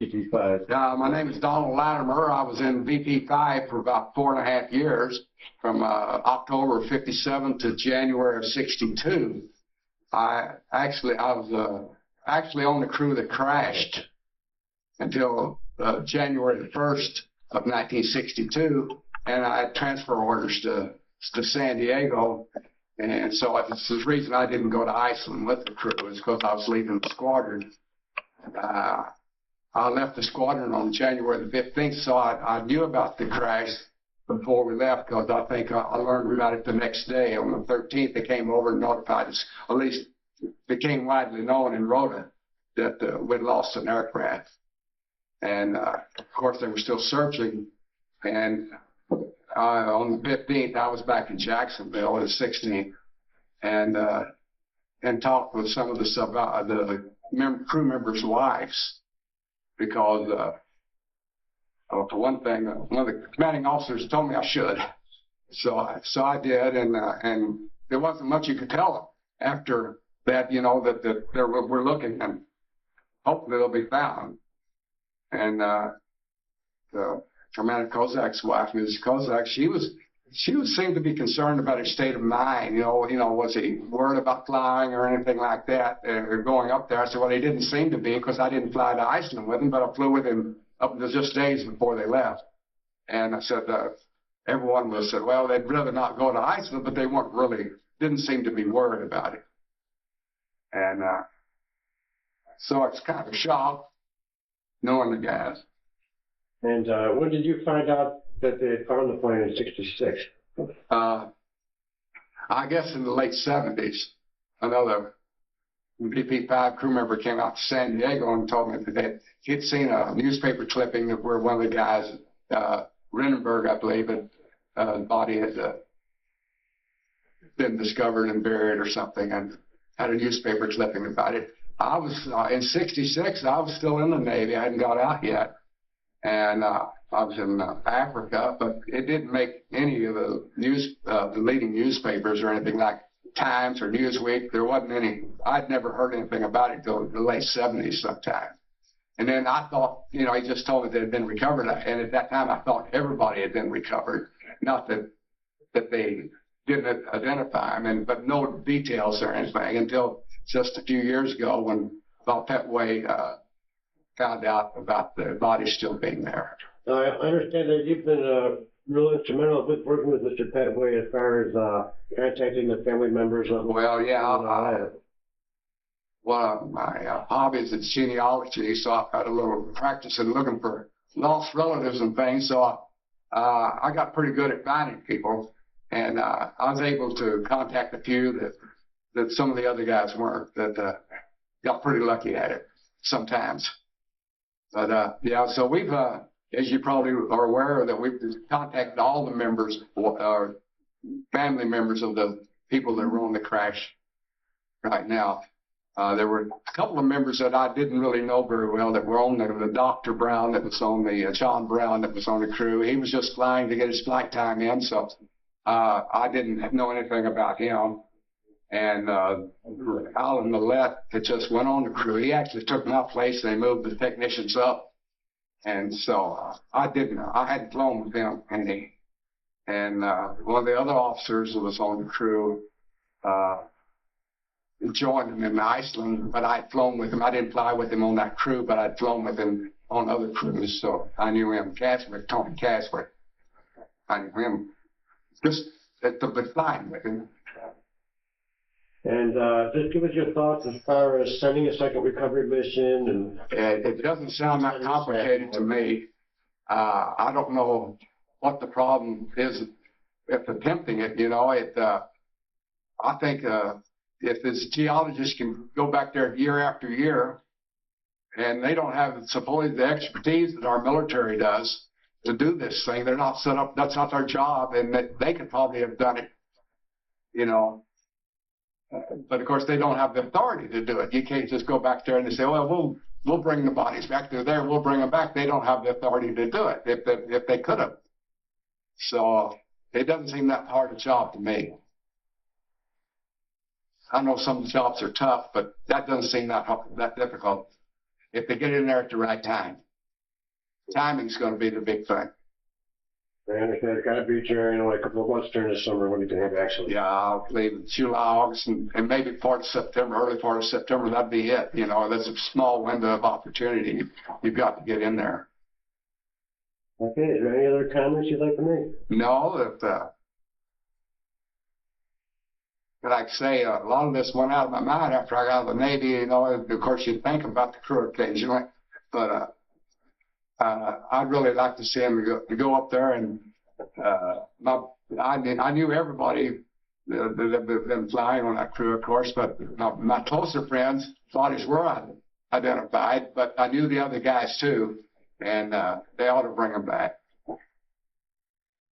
VP5. My name is Donald Latimer. I was in VP5 for about 4.5 years, from October of '57 to January of '62. I was actually on the crew that crashed until January the 1st of 1962, and I had transfer orders to San Diego. And so this is the reason I didn't go to Iceland with the crew, is because I was leaving the squadron. I left the squadron on January the 15th, so I knew about the crash before we left, because I think I learned about it the next day. On the 13th, they came over and notified us, at least became widely known in Rota, that we'd lost an aircraft. And of course, they were still searching. And on the 15th, I was back in Jacksonville on the 16th, and talked with some of the crew members' wives, because for one thing, one of the commanding officers told me I should. So I did, and there wasn't much you could tell them after that, that we're looking, and hopefully they'll be found. And the Commander Kozak's wife, Mrs. Kozak, she seemed to be concerned about his state of mind. Was he worried about flying or anything like that, or going up there? I said, well, he didn't seem to be, because I didn't fly to Iceland with him, but I flew with him up to just days before they left. And I said, everyone said, well, they'd rather not go to Iceland, but they didn't seem to be worried about it. And so it's kind of a shock knowing the guys. And when did you find out that they had found the plane in '66? I guess in the late '70s. Another VP5 crew member came out to San Diego and told me that he'd seen a newspaper clipping where one of the guys, Rindenberg, I believe, the body had been discovered and buried or something, and had a newspaper clipping about it. I was in '66. I was still in the Navy. I hadn't got out yet. And I was in Africa, but it didn't make any of the leading newspapers or anything like Times or Newsweek. There wasn't any. I'd never heard anything about it until the late '70s sometime. And then I thought, he just told me that it had been recovered. And at that time, I thought everybody had been recovered. Not that they didn't identify him, but no details or anything until just a few years ago, when Bob Petway found out about the body still being there. I understand that you've been real instrumental with working with Mr. Petway as far as contacting the family members of. Well, yeah. One of my hobbies is genealogy, so I've had a little practice in looking for lost relatives and things. So I got pretty good at finding people, and I was able to contact a few that some of the other guys weren't. That got pretty lucky at it sometimes. But yeah, so we've, as you probably are aware, that we've contacted all the members, or family members of the people that were on the crash right now. There were a couple of members that I didn't really know very well that were on the Dr. Brown that was on the, John Brown that was on the crew. He was just flying to get his flight time in, so I didn't know anything about him. And Alan Millette that just went on the crew. He actually took my place. They moved the technicians up. And so I hadn't flown with him any. And one of the other officers that was on the crew joined him in Iceland, but I'd flown with him. I didn't fly with him on that crew, but I'd flown with him on other crews. So I knew him, Tony Caswick. I knew him just flying with him. And just give us your thoughts as far as sending a second recovery mission. And it doesn't sound that complicated to me. I don't know what the problem is if attempting it. I think if this geologist can go back there year after year, and they don't have supposedly the expertise that our military does to do this thing, they're not set up. That's not their job, and they could probably have done it. But of course, they don't have the authority to do it. You can't just go back there and they say, well, we'll bring the bodies back. They're there. We'll bring them back. They don't have the authority to do it if they could have. So it doesn't seem that hard a job to me. I know some of the jobs are tough, but that doesn't seem that difficult if they get in there at the right time. timing's going to be the big thing. I understand it's gotta be during, like a couple of months during the summer when you can have actually. Yeah, I'll leave in July, August, and maybe part of September, early part of September. That'd be it. You know, that's a small window of opportunity. You've got to get in there. Okay, is there any other comments you'd like to make? No, like I say, a lot of this went out of my mind after I got out of the Navy. You know, of course, you think about the crew occasionally, but I'd really like to see him to go up there and I knew everybody that had been flying on that crew, of course, but my closer friends, bodies were identified, but I knew the other guys too, and they ought to bring them back.